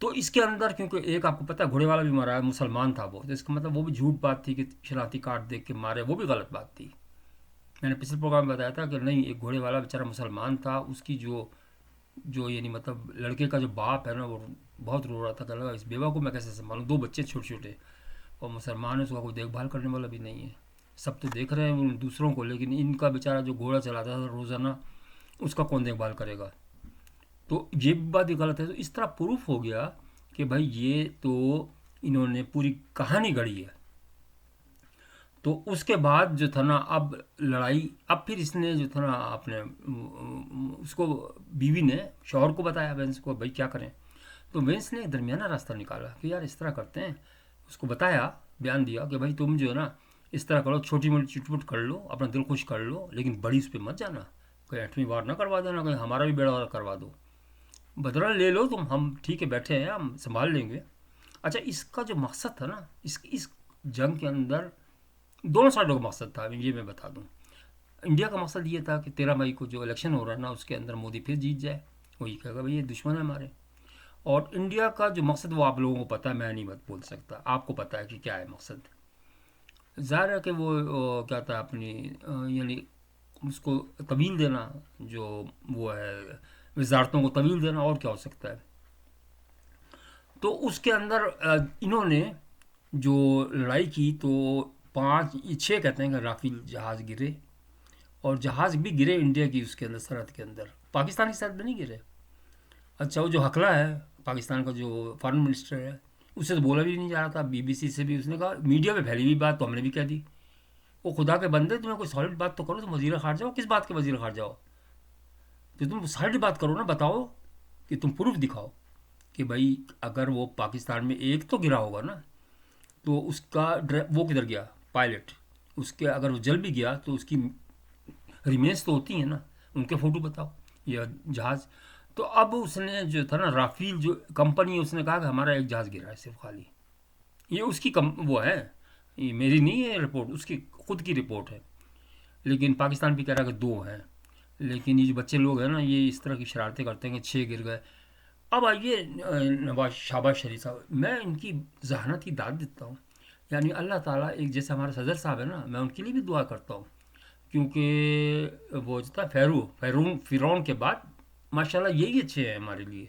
تو اس کے اندر کیونکہ ایک آپ کو پتہ ہے گھوڑے والا بھی مرا ہے، مسلمان تھا وہ، تو اس کا مطلب وہ بھی جھوٹ بات تھی کہ شناختی کارڈ دیکھ کے مارے، وہ بھی غلط بات تھی. میں نے پچھلے پروگرام میں بتایا تھا کہ نہیں، ایک گھوڑے والا بیچارہ مسلمان تھا، اس کی جو یعنی مطلب لڑکے کا جو باپ ہے نا، وہ بہت رو رہا تھا کہ اللہ اس بیوہ کو میں کیسے سنبھالوں، 2 بچے چھوٹے چھوٹے، اور مسلمان ہے، اس کا کوئی دیکھ بھال کرنے والا بھی نہیں ہے. سب تو دیکھ رہے ہیں ان دوسروں کو، لیکن ان کا بیچارہ جو گھوڑا چلاتا تھا روزانہ، اس کا کون دیکھ بھال کرے گا. تو یہ بات بھی غلط ہے. تو اس طرح پروف ہو گیا کہ بھائی یہ تو انہوں نے پوری کہانی گڑھی ہے. تو اس کے بعد جو تھا نا اب لڑائی، اب پھر اس نے جو تھا نا اپنے اس کو بیوی نے شوہر کو بتایا وینس کو، بھائی کیا کریں. تو وینس نے ایک درمیانہ راستہ نکالا کہ یار اس طرح کرتے ہیں. اس کو بتایا، بیان دیا کہ بھائی تم جو ہے نا اس طرح کرو، چھوٹی موٹی چٹ پٹ کر لو، اپنا دل خوش کر لو، لیکن بڑی اس پہ مت جانا، کوئی 8ویں وار نہ کروا دینا، کہیں ہمارا بھی بیڑا غرق کروا دو. بدلہ لے لو تم، ہم ٹھیک ہے بیٹھے ہیں، ہم سنبھال لیں گے. اچھا، اس کا جو مقصد تھا نا، اس جنگ کے اندر دونوں سائڈوں کا مقصد تھا، یہ میں بتا دوں. انڈیا کا مقصد یہ تھا کہ 13 مئی کو جو الیکشن ہو رہا ہے نا، اس کے اندر مودی پھر جیت جائے، وہ یہ کہے گا بھائی یہ دشمن ہے ہمارے. اور انڈیا کا جو مقصد وہ آپ لوگوں کو پتہ ہے، میں نہیں بول سکتا، آپ کو پتہ ہے کہ کیا ہے مقصد. ظاہر ہے کہ وہ کیا تھا اپنی یعنی اس کو طویل دینا، جو وہ ہے وزارتوں کو طویل دینا، اور کیا ہو سکتا ہے. تو اس کے اندر انہوں نے جو لڑائی کی تو 6 کہتے ہیں کہ رافیل جہاز گرے، اور جہاز بھی گرے انڈیا کی اس کے اندر سرحد کے اندر، پاکستان کی سرحد میں نہیں گرے. اچھا، وہ جو حقلہ ہے پاکستان کا جو فارن منسٹر ہے، اس سے تو بولا بھی نہیں جا رہا تھا. بی بی سی سے بھی اس نے کہا، میڈیا میں پھیلی ہوئی بات تو ہم نے بھی کہہ دی. وہ خدا کے بندے، تمہیں کوئی سالڈ بات تو کرو، تم وزیر خارجہ ہو، کس بات کے وزیر خارجہ ہو؟ تو تم سالڈ بات کرو نا، بتاؤ کہ تم پروف دکھاؤ کہ بھائی اگر وہ پاکستان میں ایک تو گرا ہوگا نا، تو اس کا وہ کدھر گیا پائلٹ، اس کے اگر وہ جل بھی گیا تو اس کی ریمیز تو ہوتی ہیں نا، ان کے فوٹو بتاؤ یا جہاز. تو اب اس نے جو تھا نا رافیل جو کمپنی، اس نے کہا کہ ہمارا ایک جہاز گرا ہے صرف خالی. یہ اس کی وہ ہے، یہ میری نہیں ہے رپورٹ، اس کی خود کی رپورٹ ہے. لیکن پاکستان بھی کہہ رہا ہے کہ 2 ہیں. لیکن یہ جو بچے لوگ ہیں نا، یہ اس طرح کی شرارتیں کرتے ہیں کہ 6 گر گئے. اب آئیے شہباز شریف صاحب، میں ان کی ذہانت کی داد دیتا ہوں. یعنی اللہ تعالیٰ ایک جیسے ہمارے صدر صاحب ہیں نا، میں ان کے لیے بھی دعا کرتا ہوں، کیونکہ وہ جو تھا فرعون کے بعد ماشاءاللہ یہی اچھے ہیں ہمارے لیے.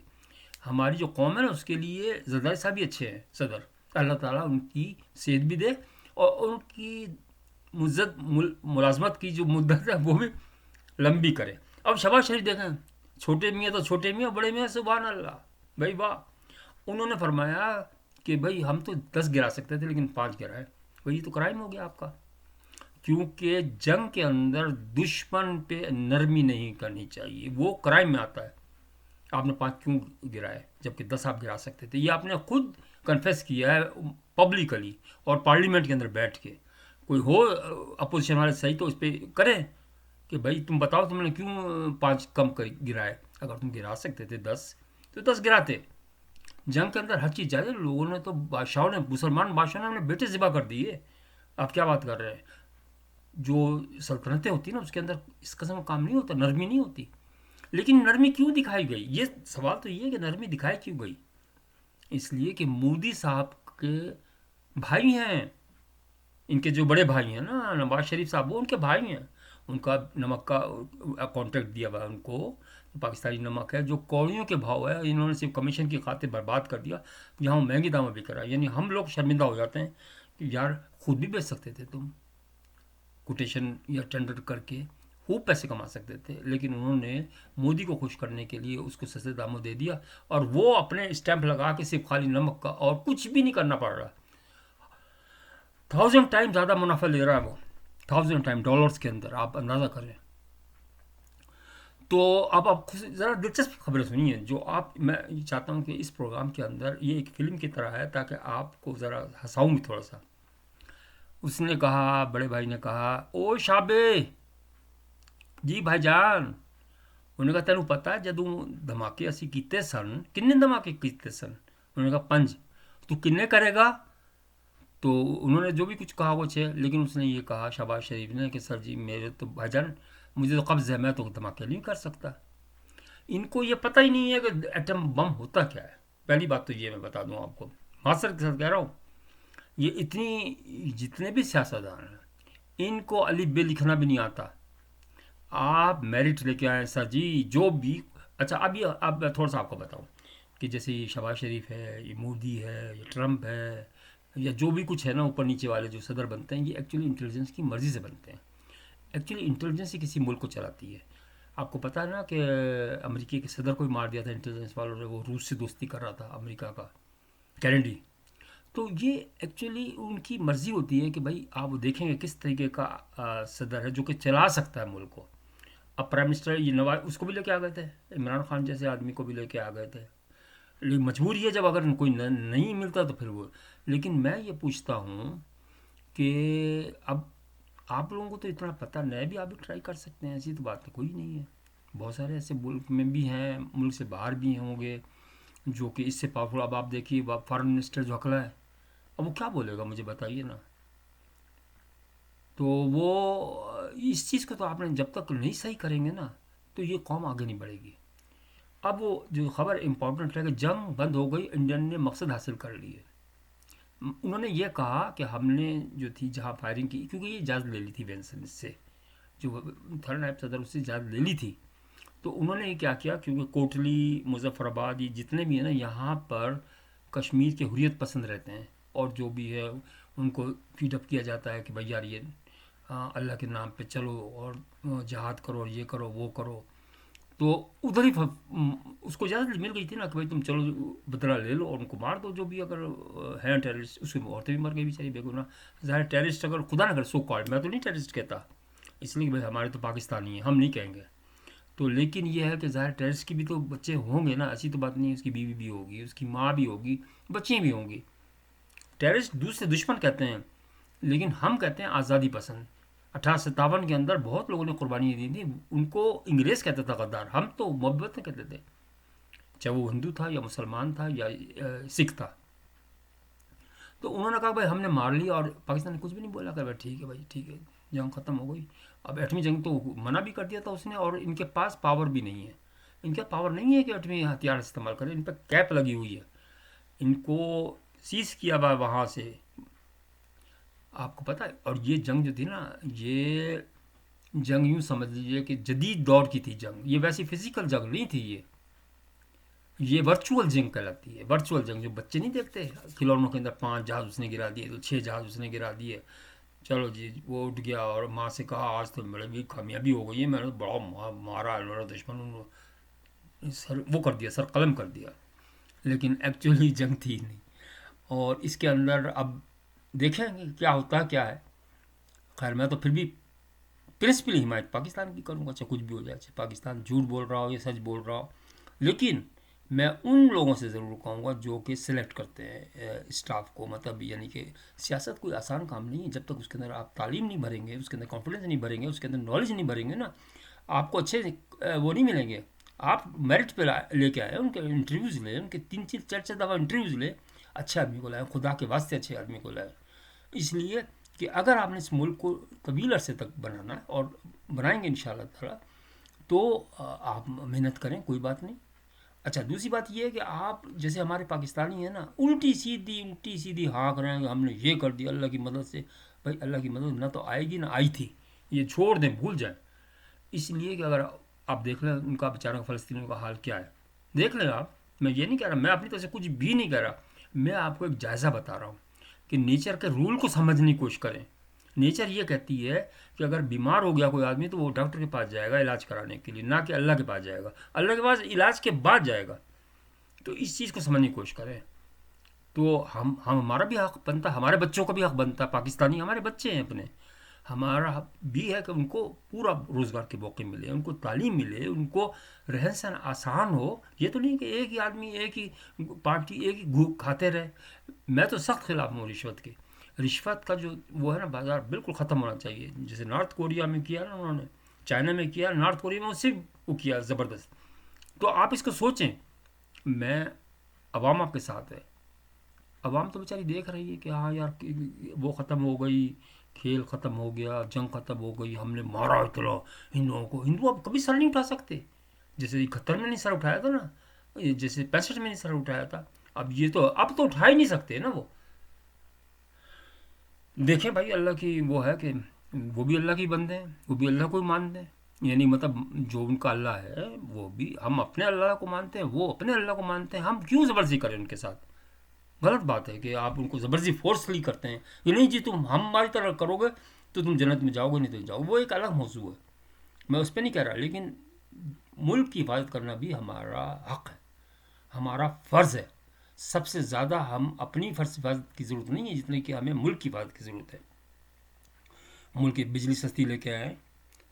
ہماری جو قوم ہے نا اس کے لیے زرداری صاحب بھی اچھے ہیں صدر. اللہ تعالیٰ ان کی صحت بھی دے، اور ان کی ملازمت کی جو مدت ہے وہ بھی لمبی کرے. اب شہباز شریف دیکھیں، چھوٹے میاں تو چھوٹے میاں، بڑے میاں سبحان اللہ بھائی واہ. انہوں نے فرمایا کہ بھائی ہم تو 10 گرا سکتے تھے لیکن 5 گرائے. بھائی یہ تو کرائم ہو گیا آپ کا، کیونکہ جنگ کے اندر دشمن پہ نرمی نہیں کرنی چاہیے، وہ کرائم میں آتا ہے. آپ نے 5 کیوں گرائے جبکہ 10 آپ گرا سکتے تھے؟ یہ آپ نے خود کنفیس کیا ہے پبلکلی اور پارلیمنٹ کے اندر بیٹھ کے. کوئی ہو اپوزیشن والے صحیح تو اس پہ کریں کہ بھائی تم بتاؤ تم نے کیوں 5 کم گرائے. اگر تم گرا سکتے تھے 10 تو 10 گراتے. جنگ کے اندر ہر چیز جائے. لوگوں نے تو بادشاہوں نے، مسلمان بادشاہوں نے اپنے بیٹے ذبح کر دیے. آپ کیا بات کر رہے ہیں؟ جو سلطنتیں ہوتی ہیں نا اس کے اندر اس قسم کا کام نہیں ہوتا، نرمی نہیں ہوتی. لیکن نرمی کیوں دکھائی گئی؟ یہ سوال تو یہ ہے کہ نرمی دکھائی کیوں گئی؟ اس لیے کہ مودی صاحب کے بھائی ہیں، ان کے جو بڑے بھائی ہیں نا نواز شریف صاحب، وہ ان کے بھائی ہیں. ان کا نمک کا کانٹریکٹ دیا ہوا ہے ان کو، پاکستانی نمک ہے جو کوڑیوں کے بھاؤ ہے، انہوں نے صرف کمیشن کی خاطر برباد کر دیا، جہاں مہنگی داموں بک رہا ہے. یعنی ہم لوگ شرمندہ ہو جاتے ہیں کہ یار خود بھی بیچ سکتے تھے تم، کوٹیشن یا ٹینڈر کر کے خوب پیسے کما سکتے تھے. لیکن انہوں نے مودی کو خوش کرنے کے لیے اس کو سستے داموں دے دیا، اور وہ اپنے اسٹیمپ لگا کے صرف خالی نمک کا، اور کچھ بھی نہیں کرنا پڑ رہا. 1000 ٹائم زیادہ منافع لے رہا ہے وہ، 1000 ٹائم ڈالرز کے اندر، آپ اندازہ کریں. تو اب آپ ذرا دلچسپ خبریں سنیے جو آپ، میں چاہتا ہوں کہ اس پروگرام کے اندر یہ ایک فلم کی طرح ہے تاکہ آپ کو ذرا ہنساؤں بھی تھوڑا سا. اس نے کہا، بڑے بھائی نے کہا، او شابے جی بھائی جان. انہوں نے کہا تینوں پتا ہے جدوں دھماکے اسی کیتے سن، کنے دھماکے کیتے سن؟ انہوں نے کہا 5. تو کنے کرے گا؟ تو انہوں نے جو بھی کچھ کہا وہ 6. لیکن اس نے یہ کہا شہباز شریف نے کہ سر جی میرے تو بھائی جان مجھے تو قبض ہے، میں تو دھماکے نہیں کر سکتا. ان کو یہ پتہ ہی نہیں ہے کہ ایٹم بم ہوتا کیا ہے. پہلی بات تو یہ میں بتا دوں آپ کو، معذرت کے ساتھ کہہ رہا ہوں، یہ اتنی جتنے بھی سیاستدان ہیں ان کو الف بے لکھنا بھی نہیں آتا. آپ میرٹ لے کے آئیں سر جی جو بھی. اچھا اب میں تھوڑا سا آپ کو بتاؤں کہ جیسے یہ شہباز شریف ہے، یہ مودی ہے، یہ ٹرمپ ہے، یا جو بھی کچھ ہے نا اوپر نیچے والے جو صدر بنتے ہیں، یہ ایکچولی انٹیلیجنس کی مرضی سے بنتے ہیں. ایکچولی انٹیلیجنس ہی کسی ملک کو چلاتی ہے. آپ کو پتہ ہے نا کہ امریکہ کے صدر کو ہی مار دیا تھا انٹیلیجنس والوں نے، وہ روس سے دوستی کر رہا تھا امریکہ کا، کینیڈی. تو یہ ایکچولی ان کی مرضی ہوتی ہے کہ بھائی آپ دیکھیں گے کس طریقے کا صدر ہے جو کہ چلا سکتا ہے ملک کو. اب پرائم منسٹر یہ نواز اس کو بھی لے کے آ گئے تھے، عمران خان جیسے آدمی کو بھی لے کے آ گئے تھے. لیکن مجبوری ہے جب اگر کوئی نہیں ملتا تو پھر وہ. لیکن میں یہ پوچھتا ہوں کہ اب آپ لوگوں کو تو اتنا پتہ نہیں بھی، آپ بھی ٹرائی کر سکتے ہیں، ایسی تو بات کوئی نہیں ہے. بہت سارے ایسے ملک میں بھی ہیں، ملک سے باہر بھی ہوں گے جو کہ اس سے پاورفل. اب آپ دیکھیے فارن منسٹر جو اکلا ہے، اب وہ کیا بولے گا مجھے بتائیے نا. تو وہ اس چیز کو تو آپ نے جب تک نہیں صحیح کریں گے نا تو یہ قوم آگے نہیں بڑھے گی. اب وہ جو خبر امپورٹنٹ ہے کہ جنگ بند ہو گئی، انڈین نے مقصد حاصل کر لیے. انہوں نے یہ کہا کہ ہم نے جو تھی جہاں فائرنگ کی، کیونکہ یہ اجازت لے لی تھی وینسن سے، جو تھرڈ نائب صدر، اس سے اجازت لے لی تھی. تو انہوں نے کیا کیا، کیونکہ کوٹلی، مظفر آباد، یہ جتنے بھی ہیں نا یہاں پر کشمیر کے حریت پسند رہتے ہیں، اور جو بھی ہے ان کو فیڈ اپ کیا جاتا ہے کہ بھائی یار یہ اللہ کے نام پہ چلو اور جہاد کرو اور یہ کرو وہ کرو. تو ادھر ہی اس کو اجازت مل گئی تھی نا کہ بھائی تم چلو بدلہ لے لو اور ان کو مار دو جو بھی اگر ہیں ٹیررسٹ. اس کی عورتیں بھی مر گئی بیچاری بے گناہ. ظاہر ٹیررسٹ اگر خدا نہ کرے سو کالڈ، میں تو نہیں ٹیررسٹ کہتا اس لیے کہ بھائی ہمارے تو پاکستانی ہیں، ہم نہیں کہیں گے. تو لیکن یہ ہے کہ ظاہر ٹیررسٹ کی بھی تو بچے ہوں گے نا، ایسی تو بات نہیں ہے. اس کی بیوی بھی ہوگی، اس کی ماں بھی ہوگی، بچیاں بھی ہوں گی. ٹیررسٹ دوسرے دشمن کہتے ہیں، لیکن ہم کہتے ہیں آزادی پسند. 1857 کے اندر بہت لوگوں نے قربانی دی تھی. ان کو انگریز کہتا تھا غدار، ہم تو محبت میں کہتے تھے، چاہے وہ ہندو تھا یا مسلمان تھا یا سکھ تھا. تو انہوں نے کہا بھائی ہم نے مار لیا، اور پاکستان نے کچھ بھی نہیں بولا کہ بھائی ٹھیک ہے بھائی ٹھیک ہے، جنگ ختم ہو گئی. اب ایٹمی جنگ تو منع بھی کر دیا تھا اس نے، اور ان کے پاس پاور بھی نہیں ہے. ان کے پاور نہیں ہے کہ ایٹمی ہتھیار استعمال کریں. ان پہ کیپ لگی ہوئی ہے، ان کو سیز کیا ہوا وہاں سے. آپ کو پتہ ہے. اور یہ جنگ جو تھی نا، یہ جنگ یوں سمجھ لیجیے کہ جدید دور کی تھی جنگ. یہ ویسی فزیکل جنگ نہیں تھی، یہ ورچوئل جنگ کہلاتی ہے. ورچوئل جنگ جو بچے نہیں دیکھتے کھلونوں کے اندر، 5 جہاز اس نے گرا دیے تو 6 جہاز اس نے گرا دیے. چلو جی وہ اٹھ گیا اور ماں سے کہا آج تو میرے بھی کامیابی ہو گئی ہے، میں نے بڑا مارا ہے میرا دشمن، سر وہ کر دیا، سر قلم کر دیا. لیکن ایکچولی جنگ تھی نہیں. اور اس کے اندر اب دیکھیں گے کیا ہوتا ہے کیا ہے. خیر میں تو پھر بھی پرنسپلی حمایت پاکستان کی کروں گا، چاہے کچھ بھی ہو جائے، چاہے پاکستان جھوٹ بول رہا ہو یا سچ بول رہا ہو. لیکن میں ان لوگوں سے ضرور کہوں گا جو کہ سلیکٹ کرتے ہیں اسٹاف کو. مطلب یعنی کہ سیاست کوئی آسان کام نہیں ہے. جب تک اس کے اندر آپ تعلیم نہیں بھریں گے، اس کے اندر کانفیڈنس نہیں بھریں گے، اس کے اندر نالج نہیں بھریں گے نا، آپ کو اچھے وہ نہیں ملیں گے. آپ میرٹ پہ لے کے آئے، ان کے انٹرویوز لیں، ان کے 3-4 دفعہ انٹرویوز لیں، اچھے آدمی کو لائیں، خدا کے واسطے اچھے آدمی کو لائیں. اس لیے کہ اگر آپ نے اس ملک کو طویل عرصے تک بنانا ہے، اور بنائیں گے انشاءاللہ تعالی، تو آپ محنت کریں، کوئی بات نہیں. اچھا دوسری بات یہ ہے کہ آپ جیسے ہمارے پاکستانی ہیں نا، الٹی سیدھی ہانک رہے ہیں کہ ہم نے یہ کر دیا اللہ کی مدد سے. بھائی اللہ کی مدد نہ تو آئے گی نہ آئی تھی، یہ چھوڑ دیں، بھول جائیں. اس لیے کہ اگر آپ دیکھ لیں ان کا بیچارہ فلسطینیوں کا حال کیا ہے، دیکھ لیں آپ. میں یہ نہیں کہہ رہا، میں اپنی طرف سے کچھ بھی نہیں کہہ رہا، میں آپ کو ایک جائزہ بتا رہا ہوں کہ نیچر کے رول کو سمجھنے کی کوشش کریں. نیچر یہ کہتی ہے کہ اگر بیمار ہو گیا کوئی آدمی تو وہ ڈاکٹر کے پاس جائے گا علاج کرانے کے لیے، نہ کہ اللہ کے پاس جائے گا. اللہ کے پاس علاج کے بعد جائے گا. تو اس چیز کو سمجھنے کی کوشش کریں. تو ہمارا بھی حق بنتا، ہمارے بچوں کا بھی حق بنتا. پاکستانی ہمارے بچے ہیں اپنے، ہمارا حق بھی ہے کہ ان کو پورا روزگار کے موقع ملے، ان کو تعلیم ملے، ان کو رہن سہن آسان ہو. یہ تو نہیں کہ ایک ہی آدمی، ایک ہی پارٹی، ایک ہی کھاتے رہے. میں تو سخت خلاف ہوں رشوت کے. رشوت کا جو وہ ہے نا بازار، بالکل ختم ہونا چاہیے. جیسے نارتھ کوریا میں کیا نا انہوں نے، چائنا میں کیا، نارتھ کوریا میں اس سے وہ کیا زبردست. تو آپ اس کو سوچیں. میں عوام آپ کے ساتھ ہے. عوام تو بیچاری دیکھ رہی ہے کہ ہاں یار وہ ختم ہو گئی، کھیل ختم ہو گیا، جنگ ختم ہو گئی، ہم نے مارا اتنا ہندوؤں کو. ہندو اب کبھی سر نہیں اٹھا سکتے. جیسے 71 میں نہیں سر اٹھایا تھا نا، جیسے 65 میں سر اٹھایا تھا. اب یہ تو اب تو اٹھا ہی نہیں سکتے نا وہ. دیکھیں بھائی اللہ کی وہ ہے کہ وہ بھی اللہ کی بندے ہیں, وہ بھی اللہ کو ہی مانتے ہیں. یعنی مطلب جو ان کا اللہ ہے وہ بھی, ہم اپنے اللہ کو مانتے ہیں, وہ اپنے اللہ کو مانتے ہیں. ہم کیوں زبردستی کریں ان کے ساتھ؟ غلط بات ہے کہ آپ ان کو زبردستی فورسفلی کرتے ہیں. یہ نہیں جی تم ہماری طرح کرو گے تو تم جنت میں جاؤ گے, نہیں تو جاؤ. وہ ایک الگ موضوع ہے, میں اس پہ نہیں کہہ رہا. لیکن ملک کی حفاظت کرنا بھی ہمارا حق ہے, ہمارا فرض ہے. سب سے زیادہ ہم اپنی فرض حفاظت کی ضرورت نہیں ہے جتنے کہ ہمیں ملک کی حفاظت کی ضرورت ہے. ملک کی بجلی سستی لے کے آئیں.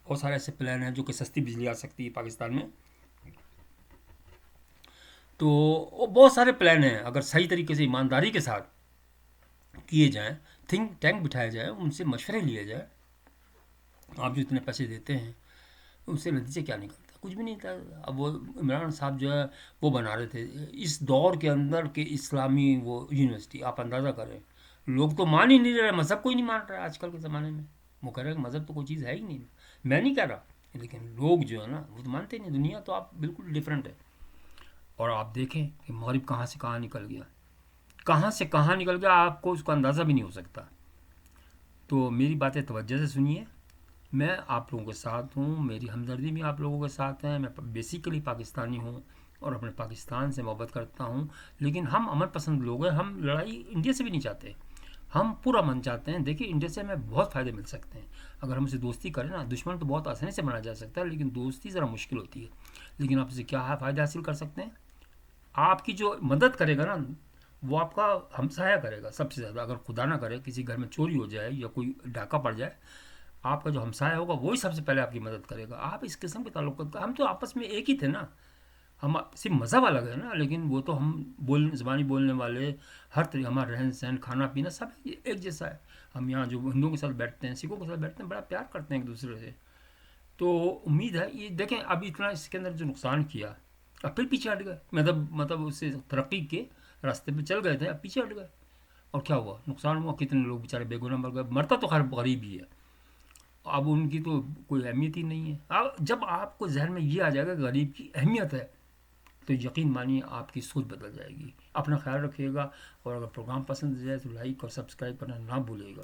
بہت سارے ایسے پلان ہیں جو کہ سستی بجلی آ سکتی ہے پاکستان میں. تو بہت سارے پلان ہیں, اگر صحیح طریقے سے ایمانداری کے ساتھ کیے جائیں, تھنک ٹینک بٹھائے جائیں, ان سے مشورے لیے جائیں. آپ جو اتنے پیسے دیتے ہیں ان سے نتیجے کیا نکلتا؟ کچھ بھی نہیں تھا. اب وہ عمران صاحب جو ہے وہ بنا رہے تھے اس دور کے اندر کہ اسلامی وہ یونیورسٹی. آپ اندازہ کریں, لوگ تو مان ہی نہیں رہے, مذہب کوئی نہیں مان رہا ہے آج کل کے زمانے میں. وہ کہہ رہے ہیں کہ مذہب تو کوئی چیز ہے ہی نہیں. میں نہیں کہہ رہا, لیکن لوگ جو ہے نا وہ تو مانتے نہیں. دنیا تو آپ بالکل ڈفرینٹ ہے. اور آپ دیکھیں کہ مغرب کہاں سے کہاں نکل گیا, کہاں سے کہاں نکل گیا, آپ کو اس کا اندازہ بھی نہیں ہو سکتا. تو میری باتیں توجہ سے سنیے. میں آپ لوگوں کے ساتھ ہوں, میری ہمدردی بھی آپ لوگوں کے ساتھ ہے. میں بیسیکلی پاکستانی ہوں اور اپنے پاکستان سے محبت کرتا ہوں. لیکن ہم امن پسند لوگ ہیں, ہم لڑائی انڈیا سے بھی نہیں چاہتے. ہم پورا من چاہتے ہیں. دیکھیے انڈیا سے ہمیں بہت فائدے مل سکتے ہیں اگر ہم اسے دوستی کریں نا. دشمن تو بہت آسانی سے بنا جا سکتا ہے, لیکن دوستی ذرا مشکل ہوتی ہے. لیکن آپ اسے کیا فائدہ حاصل کر سکتے ہیں؟ آپ کی جو مدد کرے گا نا وہ آپ کا ہمسایہ کرے گا سب سے زیادہ. اگر خدا نہ کرے کسی گھر میں چوری ہو جائے یا کوئی ڈاکہ پڑ جائے, آپ کا جو ہمسایہ ہوگا وہی سب سے پہلے آپ کی مدد کرے گا. آپ اس قسم کے تعلقات کا, ہم تو آپس میں ایک ہی تھے نا. ہم صرف مذہب الگ ہے نا, لیکن وہ تو ہم زبانی بولنے والے, ہر طریقے ہمارا رہن سہن کھانا پینا سب ایک جیسا ہے. ہم یہاں جو ہندوؤں کے ساتھ بیٹھتے ہیں, سکھوں کے ساتھ بیٹھتے ہیں, بڑا پیار کرتے ہیں ایک دوسرے سے. تو امید ہے یہ دیکھیں اب اتنا اس کے اندر جو نقصان کیا, اب پھر پیچھے ہٹ گئے. مطلب اس سے ترقی کے راستے پہ چل گئے تھے, اب پیچھے ہٹ گئے. اور کیا ہوا؟ نقصان ہوا. کتنے لوگ بیچارے بے گناہ مر گئے. مرتا تو خیر غریب ہی ہے, اب ان کی تو کوئی اہمیت ہی نہیں ہے. اب جب آپ کو ذہن میں یہ آ جائے گا کہ غریب کی اہمیت ہے تو یقین مانیے آپ کی سوچ بدل جائے گی. اپنا خیال رکھیے گا, اور اگر پروگرام پسند آ جائے تو لائک اور سبسکرائب کرنا نہ بھولے گا.